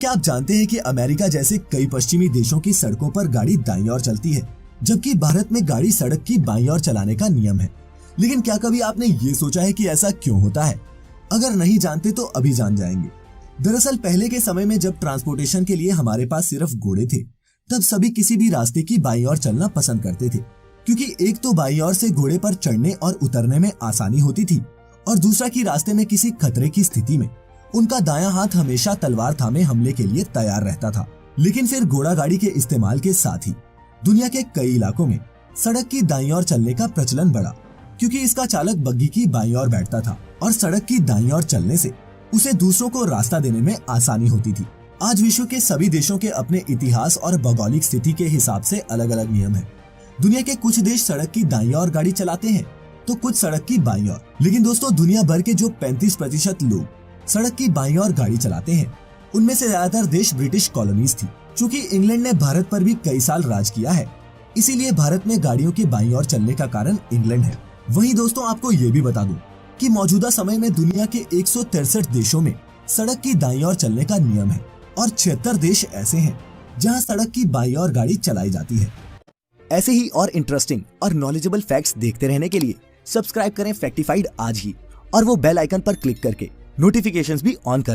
क्या आप जानते हैं कि अमेरिका जैसे कई पश्चिमी देशों की सड़कों पर गाड़ी दाईं ओर चलती है, जबकि भारत में गाड़ी सड़क की बाईं ओर चलाने का नियम है। लेकिन क्या कभी आपने ये सोचा है कि ऐसा क्यों होता है? अगर नहीं जानते तो अभी जान जाएंगे। दरअसल पहले के समय में जब ट्रांसपोर्टेशन के लिए हमारे पास सिर्फ घोड़े थे, तब सभी किसी भी रास्ते की बाईं ओर चलना पसंद करते थे, क्योंकि एक तो बाईं ओर से घोड़े पर चढ़ने और उतरने में आसानी होती थी, और दूसरा कि रास्ते में किसी खतरे की स्थिति में उनका दायां हाथ हमेशा तलवार थामे हमले के लिए तैयार रहता था। लेकिन फिर घोड़ा गाड़ी के इस्तेमाल के साथ ही दुनिया के कई इलाकों में सड़क की दाईं ओर चलने का प्रचलन बढ़ा, क्योंकि इसका चालक बग्गी की बाईं ओर बैठता था और सड़क की दाईं ओर चलने से उसे दूसरों को रास्ता देने में आसानी होती थी। आज विश्व के सभी देशों के अपने इतिहास और भौगोलिक स्थिति के हिसाब से अलग अलग नियम है। दुनिया के कुछ देश सड़क की दाईं ओर गाड़ी चलाते हैं तो कुछ सड़क की बाईं ओर। लेकिन दोस्तों, दुनिया भर के जो 35% लोग सड़क की बाईं ओर गाड़ी चलाते हैं, उनमें से ज्यादातर देश ब्रिटिश कॉलोनीज थी। चूंकि इंग्लैंड ने भारत पर भी कई साल राज किया है, इसीलिए भारत में गाड़ियों के बाईं ओर चलने का कारण इंग्लैंड है। वहीं दोस्तों, आपको ये भी बता दूं कि मौजूदा समय में दुनिया के 163 देशों में सड़क की दाईं ओर चलने का नियम है, और 76 देश ऐसे हैं जहां सड़क की बाईं ओर गाड़ी चलाई जाती है। ऐसे ही और इंटरेस्टिंग और नॉलेजेबल फैक्ट्स देखते रहने के लिए सब्सक्राइब करें फैक्टिफाइड आज ही, और वो बेल आइकन पर क्लिक करके नोटिफिकेशंस भी ऑन कर लें।